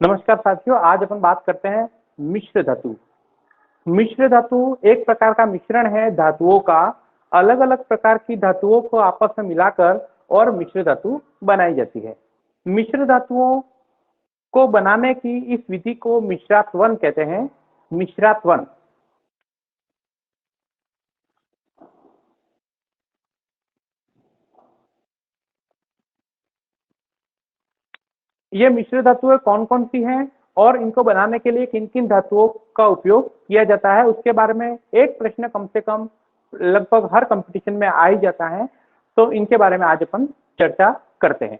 नमस्कार साथियों, आज अपन बात करते हैं मिश्र धातु। मिश्र धातु एक प्रकार का मिश्रण है धातुओं का। अलग अलग प्रकार की धातुओं को आपस में मिलाकर और मिश्र धातु बनाई जाती है। मिश्र धातुओं को बनाने की इस विधि को मिश्रात्वन कहते हैं। मिश्रात्वन ये मिश्र धातुएं कौन कौन सी हैं और इनको बनाने के लिए किन किन धातुओं का उपयोग किया जाता है, उसके बारे में एक प्रश्न कम से कम लगभग हर कंपटीशन में आ ही जाता है। तो इनके बारे में आज अपन चर्चा करते हैं।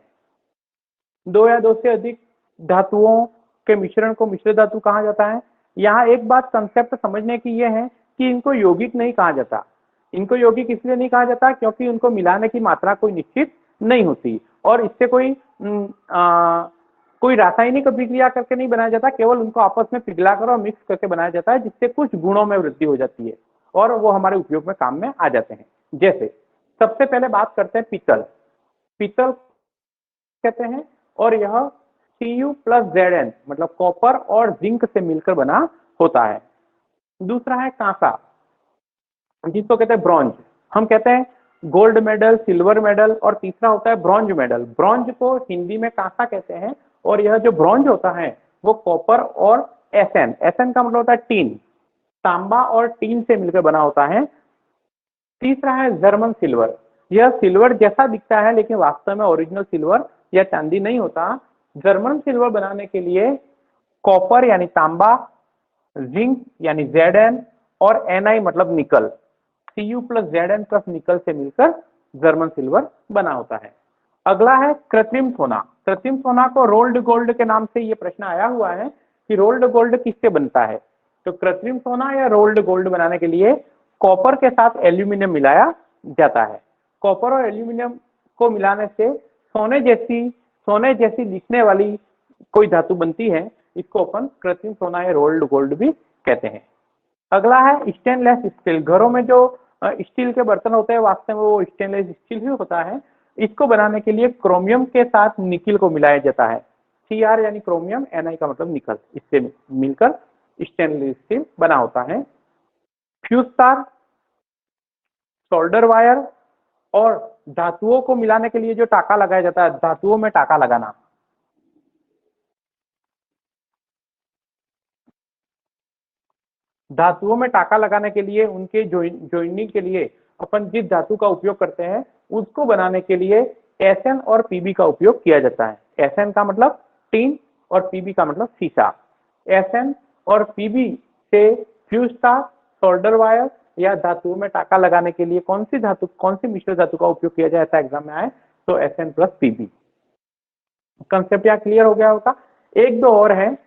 दो या दो से अधिक धातुओं के मिश्रण को मिश्र धातु कहा जाता है। यहाँ एक बात कंसेप्ट समझने की यह है कि इनको यौगिक नहीं कहा जाता। इनको यौगिक इसलिए नहीं कहा जाता क्योंकि उनको मिलाने की मात्रा कोई निश्चित नहीं होती और इससे कोई रासायनिक अभिक्रिया करके नहीं बनाया जाता, केवल उनको आपस में पिघलाकर और मिक्स करके बनाया जाता है, जिससे कुछ गुणों में वृद्धि हो जाती है और वो हमारे उपयोग में काम में आ जाते हैं। जैसे सबसे पहले बात करते हैं पीतल। पीतल कहते हैं और यह Cu प्लस Zn मतलब कॉपर और जिंक से मिलकर बना होता है। दूसरा है कांसा, जिसको कहते हैं ब्रॉन्ज। हम कहते हैं गोल्ड मेडल, सिल्वर मेडल, और तीसरा होता है ब्रॉन्ज मेडल। ब्रॉन्ज को हिंदी में कांसा कहते हैं और यह जो ब्रॉन्ज होता है वो कॉपर और एसएन का मतलब होता है टीन, तांबा और टीन से मिलकर बना होता है। तीसरा है जर्मन सिल्वर। यह सिल्वर जैसा दिखता है लेकिन वास्तव में ओरिजिनल सिल्वर या चांदी नहीं होता। जर्मन सिल्वर बनाने के लिए कॉपर यानी तांबा, जिंक यानी Zn और Na मतलब निकल, Cu प्लस Zn प्लस निकल से मिलकर जर्मन सिल्वर बना होता है। अगला है कृत्रिम सोना। कृत्रिम सोना को रोल्ड गोल्ड के नाम से ये प्रश्न आया हुआ है कि रोल्ड गोल्ड किससे बनता है। तो कृत्रिम सोना या रोल्ड गोल्ड बनाने के लिए कॉपर के साथ एल्यूमिनियम मिलाया जाता है। कॉपर और एल्यूमिनियम को मिलाने से सोने जैसी दिखने वाली कोई धातु बनती है। इसको अपन कृत्रिम सोना या रोल्ड गोल्ड भी कहते हैं। अगला है स्टेनलेस स्टील। घरों में जो स्टील के बर्तन होते हैं वास्तव में वो स्टेनलेस स्टील ही होता है। इसको बनाने के लिए क्रोमियम के साथ निकिल को मिलाया जाता है। Cr यानी क्रोमियम, Na का मतलब निकल, इससे मिलकर स्टेनलेस स्टील बना होता है। फ्यूज तार, सोल्डर वायर और धातुओं को मिलाने के लिए जो टाका लगाया जाता है, धातुओं में टाका लगाना, धातुओं में टाका लगाने के लिए उनके ज्वाइनिंग के लिए अपन जिस धातु का उपयोग करते हैं उसको बनाने के लिए Sn और Pb का उपयोग किया जाता है। Sn का मतलब टीन और Pb का मतलब शीशा। Sn और Pb से फ्यूज तार, सोल्डर वायर या धातुओं में टाका लगाने के लिए कौन सी मिश्र धातु का उपयोग किया जाए, ऐसा एग्जाम में आए तो Sn प्लस Pb। कंसेप्ट यहाँ क्लियर हो गया होगा। एक दो और है,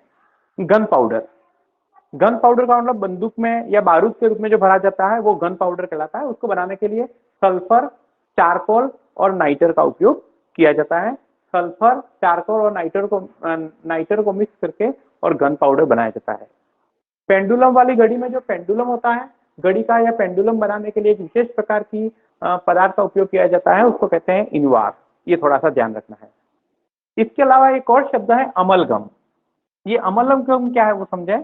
गन पाउडर। गन पाउडर का मतलब बंदूक में या बारूद के रूप में जो भरा जाता है वो गन पाउडर कहलाता है। उसको बनाने के लिए सल्फर, चारकोल और नाइटर का उपयोग किया जाता है। सल्फर, चारकोल और नाइटर को मिक्स करके और गन पाउडर बनाया जाता है। पेंडुलम वाली घड़ी में जो पेंडुलम होता है, घड़ी का या पेंडुलम बनाने के लिए एक विशेष प्रकार की पदार्थ का उपयोग किया जाता है, उसको कहते हैं इनवार। ये थोड़ा सा ध्यान रखना है। इसके अलावा एक और शब्द है अमलगम। ये अमलगम क्या है वो समझे।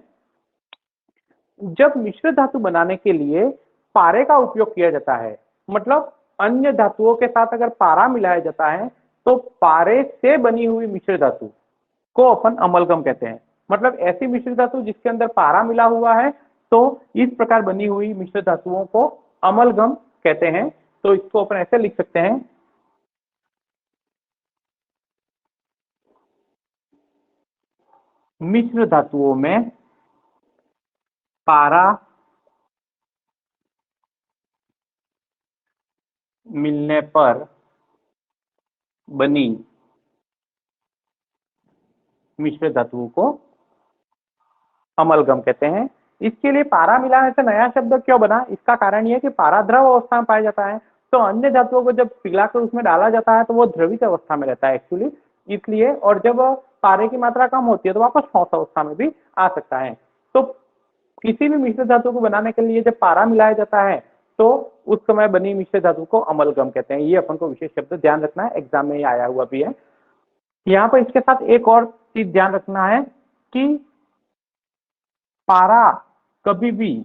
जब मिश्र धातु बनाने के लिए पारे का उपयोग किया जाता है, मतलब अन्य धातुओं के साथ अगर पारा मिलाया जाता है तो पारे से बनी हुई मिश्र धातु को अपन अमलगम कहते हैं। मतलब ऐसी मिश्र धातु जिसके अंदर पारा मिला हुआ है, तो इस प्रकार बनी हुई मिश्र धातुओं को अमलगम कहते हैं। तो इसको अपन ऐसे लिख सकते हैं, मिश्र धातुओं में पारा मिलने पर बनी मिश्र धातुओं को अमलगम कहते हैं। इसके लिए पारा मिलाने से नया शब्द क्यों बना, इसका कारण यह कि पारा द्रव अवस्था में पाया जाता है, तो अन्य धातुओं को जब पिघलाकर उसमें डाला जाता है तो वो द्रवित अवस्था में रहता है एक्चुअली, इसलिए। और जब पारे की मात्रा कम होती है तो वापस ठोस अवस्था में भी आ सकता है। तो किसी भी मिश्र धातु को बनाने के लिए जब पारा मिलाया जाता है तो उस समय बनी मिश्र धातु को अमलगम कहते हैं। ये अपन को विशेष शब्द ध्यान रखना है, एग्जाम में आया हुआ भी है। यहाँ पर इसके साथ एक और चीज ध्यान रखना है कि पारा कभी भी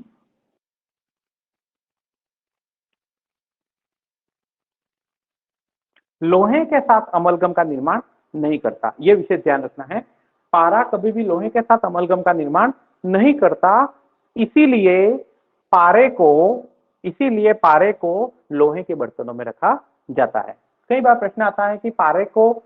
लोहे के साथ अमलगम का निर्माण नहीं करता। यह विशेष ध्यान रखना है, पारा कभी भी लोहे के साथ अमलगम का निर्माण नहीं करता, इसीलिए पारे को लोहे के बर्तनों में रखा जाता है। कई बार प्रश्न आता है कि पारे को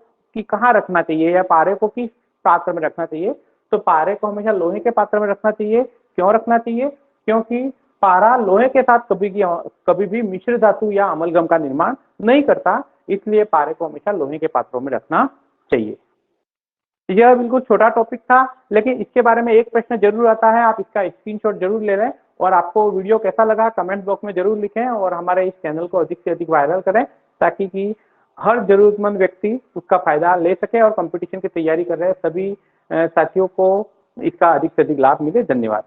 कहाँ रखना चाहिए या पारे को किस पात्र में रखना चाहिए। तो पारे को हमेशा लोहे के पात्र में रखना चाहिए। क्यों रखना चाहिए? क्योंकि पारा लोहे के साथ कभी भी मिश्र धातु या अमलगम का निर्माण नहीं करता, इसलिए पारे को हमेशा लोहे के पात्रों में रखना चाहिए। यह बिल्कुल छोटा टॉपिक था, लेकिन इसके बारे में एक प्रश्न जरूर आता है, आप इसका स्क्रीनशॉट जरूर ले लें और आपको वीडियो कैसा लगा कमेंट बॉक्स में जरूर लिखें और हमारे इस चैनल को अधिक से अधिक वायरल करें ताकि कि हर जरूरतमंद व्यक्ति उसका फायदा ले सके और कंपटीशन की तैयारी कर रहे सभी साथियों को इसका अधिक से अधिक लाभ मिले। धन्यवाद।